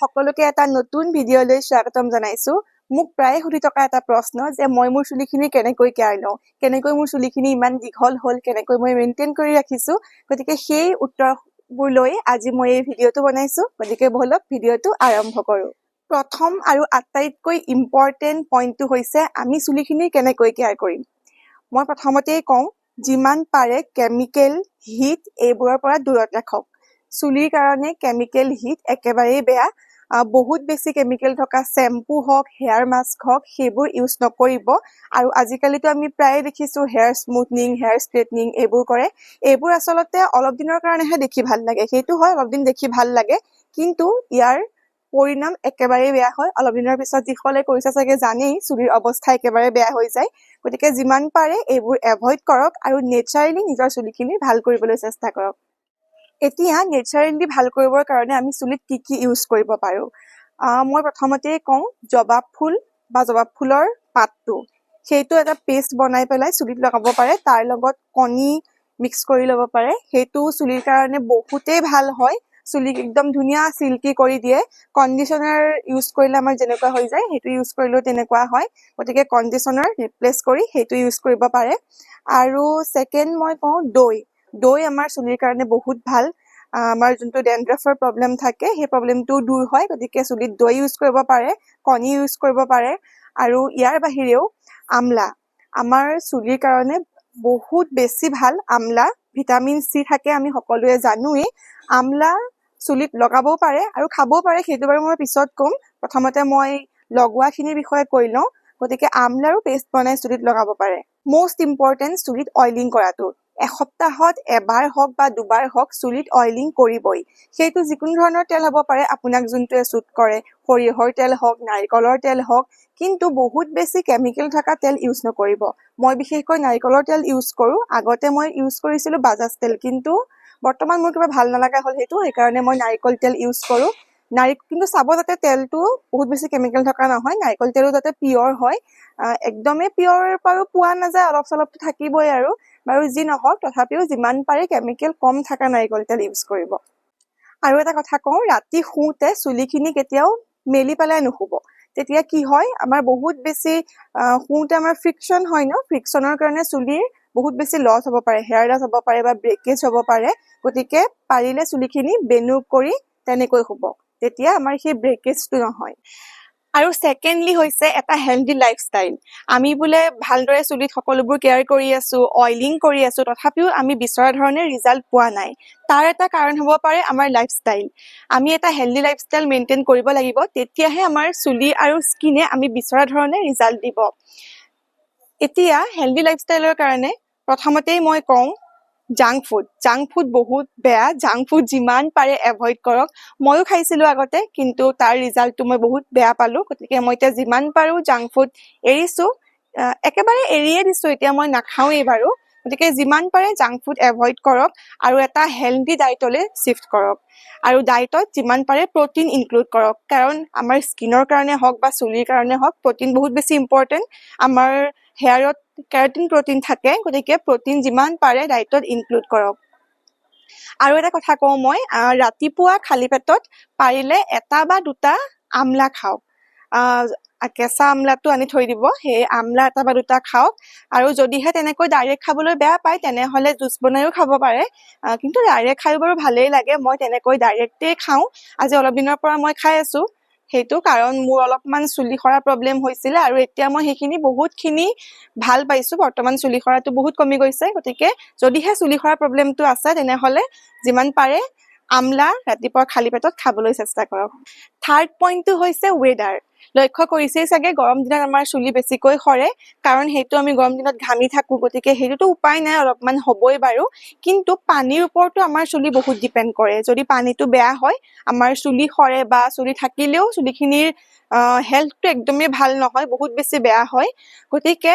সকলোকে এটা নতুন ভিডিঅ'লৈ স্বাগতম জনাইছো। মোক প্ৰায়ে সুধি থকা এটা প্ৰশ্ন যে মই মোৰ চুলিখিনি কেনেকৈ কেয়াৰ লওঁ, কেনেকৈ মোৰ চুলিখিনি ইমান দীঘল হ'ল, কেনেকৈ মই মেইনটেইন কৰি ৰাখিছো। গতিকে সেই উত্তৰবোৰ লৈ আজি মই এই ভিডিঅ'টো বনাইছো। গতিকে বলক ভিডিঅ'টো আৰম্ভ কৰোঁ। প্ৰথম আৰু আটাইতকৈ ইম্পৰ্টেণ্ট পইণ্টটো হৈছে আমি চুলিখিনি কেনেকৈ কেয়াৰ কৰিম। মই প্ৰথমতেই কওঁ, যিমান পাৰে কেমিকেল, হিট এইবোৰৰ পৰা দূৰত ৰাখক। চুলিৰ কাৰণে কেমিকেল, হিট একেবাৰেই বেয়া। বহুত বেছি কেমিকেল থকা শ্বেম্পু হওক, হেয়াৰ মাস্ক হওক, সেইবোৰ ইউজ নকৰিব। আৰু আজিকালিতো আমি প্ৰায়ে দেখিছোঁ হেয়াৰ স্মুথনিং, হেয়াৰ ষ্ট্ৰেটনিং এইবোৰ কৰে। এইবোৰ আচলতে অলপ দিনৰ কাৰণেহে দেখি ভাল লাগে। সেইটো হয়, অলপ দিন দেখি ভাল লাগে, কিন্তু ইয়াৰ পৰিণাম একেবাৰেই বেয়া হয়। অলপ দিনৰ পিছত যিসকলে কৰিছে চাগে জানেই, চুলিৰ অৱস্থা একেবাৰে বেয়া হৈ যায়। গতিকে যিমান পাৰে এইবোৰ এভইড কৰক আৰু নেচাৰেলি নিজৰ চুলিখিনি ভাল কৰিবলৈ চেষ্টা কৰক। এতিয়া নেচাৰেলি ভাল কৰিবৰ কাৰণে আমি চুলিত কি ইউজ কৰিব পাৰোঁ। মই প্ৰথমতেই কওঁ, জবা ফুল বা জবা ফুলৰ পাতটো, সেইটো এটা পেষ্ট বনাই পেলাই চুলিত লগাব পাৰে। তাৰ লগত কণী মিক্স কৰি ল'ব পাৰে। সেইটো চুলিৰ কাৰণে বহুতেই ভাল হয়। চুলিক একদম ধুনীয়া চিল্কি কৰি দিয়ে। কণ্ডিচনাৰ ইউজ কৰিলে আমাৰ যেনেকুৱা হৈ যায়, সেইটো ইউজ কৰিলেও তেনেকুৱা হয়। গতিকে কণ্ডিচনাৰ ৰিপ্লেচ কৰি সেইটো ইউজ কৰিব পাৰে। আৰু ছেকেণ্ড মই কওঁ দৈ আমাৰ চুলিৰ কাৰণে বহুত ভাল। আমাৰ যোনটো ডেণ্ড্ৰাফৰ প্ৰব্লেম থাকে, সেই প্ৰব্লেমটো দূৰ হয়। গতিকে চুলিত দৈ ইউজ কৰিব পাৰে, কণী ইউজ কৰিব পাৰে। আৰু ইয়াৰ বাহিৰেও আমলা আমাৰ চুলিৰ কাৰণে বহুত বেছি ভাল। আমলা ভিটামিন চি থাকে, আমি সকলোৱে জানোৱেই। আমলা চুলিত লগাবও পাৰে আৰু খাবও পাৰে, সেইটো বাৰু মই পিছত ক'ম। প্ৰথমতে মই লগোৱাখিনিৰ বিষয়ে কৈ লওঁ। গতিকে আমলাৰো পেষ্ট বনাই চুলিত লগাব পাৰে। মষ্ট ইম্পৰ্টেণ্ট, চুলিত অইলিং কৰাটো। এসপ্তাহত এবাৰ হওক বা দুবাৰ হওক চুলিত অইলিং কৰিবই। সেইটো যিকোনো ধৰণৰ তেল হ'ব পাৰে, আপোনাক যোনটোৱে চুট কৰে। সৰিয়হৰ তেল হওক, নাৰিকলৰ তেল হওক, কিন্তু বহুত বেছি কেমিকেল থকা তেল ইউজ নকৰিব। মই বিশেষকৈ নাৰিকলৰ তেল ইউজ কৰোঁ। আগতে মই ইউজ কৰিছিলোঁ বাজাজ তেল, কিন্তু বৰ্তমান মোৰ কিবা ভাল নলগা হ'ল সেইকাৰণে মই নাৰিকল তেল ইউজ কৰোঁ। কিন্তু চাব যাতে তেলটো বহুত বেছি কেমিকেল থকা নহয়, নাৰিকল তেলো যাতে পিয়ৰ হয়। একদমেই পিয়ৰ বাৰু পোৱা নাযায়, অলপ চলপটো থাকিবই আৰু। বাৰু যি নহওক, তথাপিও যিমান পাৰে কেমিকেল কম থকা নাৰিকল তেল ইউজ কৰিব। আৰু এটা কথা কওঁ, ৰাতি শুওঁতে চুলিখিনি কেতিয়াও মেলি পেলাই নুশুব। তেতিয়া কি হয়, আমাৰ বহুত বেছি শুওঁতে আমাৰ ফ্ৰিকশ্যন হয় ন, ফ্ৰিকশ্যনৰ কাৰণে চুলিৰ বহুত বেছি লছ হ'ব পাৰে, হেয়াৰ লছ হ'ব পাৰে বা ব্ৰেকেজ হ'ব পাৰে। গতিকে পাৰিলে চুলিখিনি বেনু কৰি তেনেকৈ শুব, তেতিয়া আমাৰ সেই ব্ৰেকেজটো নহয়। আৰু ছেকেণ্ডলি হৈছে এটা হেল্ডি লাইফষ্টাইল। আমি বোলে ভালদৰে চুলিত সকলোবোৰ কেয়াৰ কৰি আছো, অইলিং কৰি আছো, তথাপিও আমি বিচৰা ধৰণে ৰিজাল্ট পোৱা নাই। তাৰ এটা কাৰণ হ'ব পাৰে আমাৰ লাইফষ্টাইল। আমি এটা হেল্ডি লাইফষ্টাইল মেইনটেইন কৰিব লাগিব, তেতিয়াহে আমাৰ চুলি আৰু স্কিনে আমি বিচৰা ধৰণে ৰিজাল্ট দিব। এতিয়া হেল্ডি লাইফষ্টাইলৰ কাৰণে প্ৰথমতেই মই কওঁ, জাংক ফুড বহুত বেয়া। জাংক ফুড যিমান পাৰে এভইড কৰক। ময়ো খাইছিলোঁ আগতে, কিন্তু তাৰ ৰিজাল্টটো মই বহুত বেয়া পালোঁ। গতিকে মই এতিয়া যিমান পাৰোঁ জাংক ফুড এৰিছোঁ। একেবাৰে এৰিয়ে দিছোঁ, এতিয়া মই নাখাওঁৱেই বাৰু। গতিকে যিমান পাৰে জাংক ফুড এভইড কৰক আৰু এটা হেল্ডি ডায়েটলৈ শিফ্ট কৰক। আৰু ডায়েটত যিমান পাৰে প্ৰটিন ইনক্লুড কৰক, কাৰণ আমাৰ স্কিনৰ কাৰণে হওক বা চুলিৰ কাৰণে হওক প্ৰটিন বহুত বেছি ইম্পৰ্টেণ্ট। আমাৰ হেয়াৰত কেৰাটিন প্ৰটিন থাকে, গতিকে প্ৰটিন যিমান পাৰে ডায়েটত ইনক্লুড কৰক। আৰু এটা কথা কওঁ মই, ৰাতিপুৱা খালী পেটত পাৰিলে এটা বা দুটা আমলা খাওক। কেঁচা আমলাটো আনি থৈ দিব, সেই আমলা এটা বা দুটা খাওক। আৰু যদিহে তেনেকৈ ডাইৰেক্ট খাবলৈ বেয়া পায়, তেনেহ'লে জুচ বনাইও খাব পাৰে। কিন্তু ডাইৰেক্ট খায়ো বাৰু ভালেই লাগে। মই তেনেকৈ ডাইৰেক্টেই খাওঁ। আজি অলপ দিনৰ পৰা মই খাই আছোঁ। সেইটো কাৰণ মোৰ অলপমান চুলি সৰা প্ৰব্লেম হৈছিলে, আৰু এতিয়া মই সেইখিনি বহুতখিনি ভাল পাইছোঁ। বৰ্তমান চুলি সৰাটো বহুত কমি গৈছে। গতিকে যদিহে চুলি সৰা প্ৰব্লেমটো আছে, তেনেহ'লে যিমান পাৰে আমলা ৰাতিপুৱা খালী পেটত খাবলৈ চেষ্টা কৰক। থাৰ্ড পইণ্টটো হৈছে ৱেডাৰ। লক্ষ্য কৰিছেই চাগে, গৰম দিনত আমাৰ চুলি বেছিকৈ সৰে, কাৰণ সেইটো আমি গৰম দিনত ঘামি থাকোঁ। গতিকে সেইটোতো উপায় নাই, অলপমান হ'বই বাৰু। কিন্তু পানীৰ ওপৰতো আমাৰ চুলি বহুত ডিপেণ্ড কৰে। যদি পানীটো বেয়া হয়, আমাৰ চুলি সৰে, বা চুলি থাকিলেও চুলিখিনিৰ হেল্থটো একদমেই ভাল নহয়, বহুত বেছি বেয়া হয়। গতিকে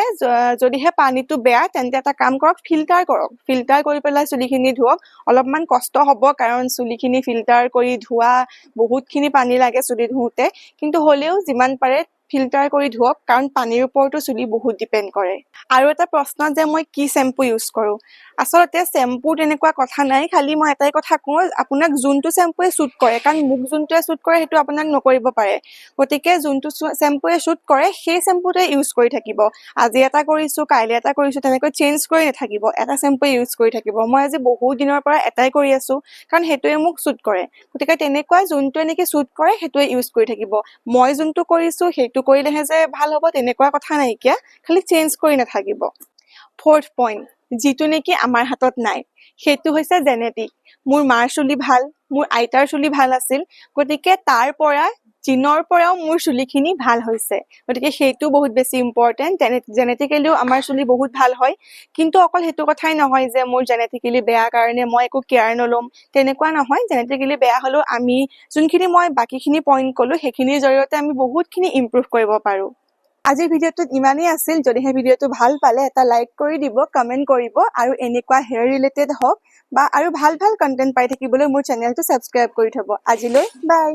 যদিহে পানীটো বেয়া, তেন্তে এটা কাম কৰক, ফিল্টাৰ কৰক। ফিল্টাৰ কৰি পেলাই চুলিখিনি ধুৱক। অলপমান কষ্ট হ'ব, কাৰণ চুলিখিনি ফিল্টাৰ কৰি ধোৱা বহুতখিনি পানী লাগে চুলি ধুওঁতে, কিন্তু হ'লেও যিমান পাৰে ফিল্টাৰ কৰি ধুৱক কাৰণ পানীৰ ওপৰতো চুলি বহুত ডিপেণ্ড কৰে। আৰু এটা প্ৰশ্ন যে মই কি শ্যাম্পু ইউজ কৰোঁ। আচলতে শ্যাম্পু তেনেকুৱা কথা নাই, খালি মই এটাই কথা কওঁ আপোনাক যোনটো শ্যাম্পুৱে শ্বুট কৰে, কাৰণ মোক যোনটোৱে শ্বুট কৰে সেইটো আপোনাক নকৰিব পাৰে। গতিকে যোনটো শ্যাম্পুৱে শ্বুট কৰে সেই শ্যাম্পুটোৱে ইউজ কৰি থাকিব। আজি এটা কৰিছোঁ, কাইলৈ এটা কৰিছোঁ, তেনেকৈ চেঞ্জ কৰি নাথাকিব, এটা শ্যাম্পুৱে ইউজ কৰি থাকিব। মই আজি বহুত দিনৰ পৰা এটাই কৰি আছোঁ কাৰণ সেইটোৱে মোক শ্বুট কৰে। গতিকে তেনেকুৱা যোনটোৱে নেকি শ্বুট কৰে সেইটোৱে ইউজ কৰি থাকিব। মই যোনটো কৰিছোঁ সেইটো কৰিলেহে যে ভাল হ'ব তেনেকুৱা কথা নাইকিয়া, খালি চেঞ্জ কৰি নাথাকিব। ফ'ৰ্থ পইণ্ট, যিটো নেকি আমাৰ হাতত নাই, সেইটো হৈছে জেনেটিক। মোৰ মাৰ চুলি ভাল, মোৰ আইতাৰ চুলি ভাল আছিল, গতিকে তাৰ পৰা জিনৰ পৰাও মোৰ চুলিখিনি ভাল হৈছে। গতিকে সেইটো বহুত বেছি ইম্পৰ্টেণ্ট। জেনেটিকেলিও আমাৰ চুলি বহুত ভাল হয়, কিন্তু অকল সেইটো কথাই নহয় যে মোৰ জেনেটিকেলি বেয়া কাৰণে মই একো কেয়াৰ নল'ম, তেনেকুৱা নহয়। জেনেটিকেলি বেয়া হ'লেও আমি যোনখিনি মই বাকীখিনি পইণ্ট ক'লোঁ সেইখিনিৰ জৰিয়তে আমি বহুতখিনি ইম্প্ৰুভ কৰিব পাৰোঁ। আজিৰ ভিডিঅ'টোত ইমানেই আছিল। যদিহে ভিডিঅ'টো ভাল পালে এটা লাইক কৰি দিব, কমেণ্ট কৰিব, আৰু এনেকুৱা হেয়াৰ ৰিলেটেড হওক বা আৰু ভাল ভাল কণ্টেণ্ট পাই থাকিবলৈ মোৰ চেনেলটো ছাবস্ক্ৰাইব কৰি থ'ব। আজিলৈ বাই।